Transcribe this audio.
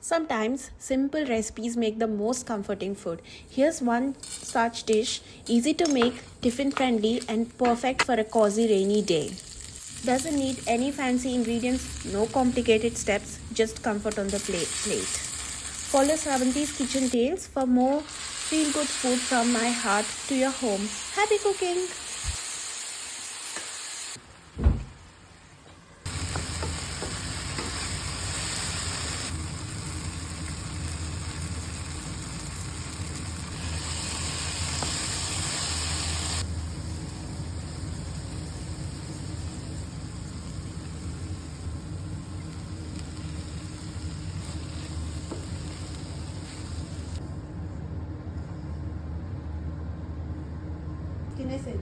Sometimes simple recipes make the most comforting food. Here's one such dish, easy to make, tiffin friendly, and perfect for a cozy rainy day. Doesn't need any fancy ingredients, no complicated steps, just comfort on the plate. Follow Sravanti's Kitchen Tales for more feel good food from my heart to your home. Happy cooking! Can I say?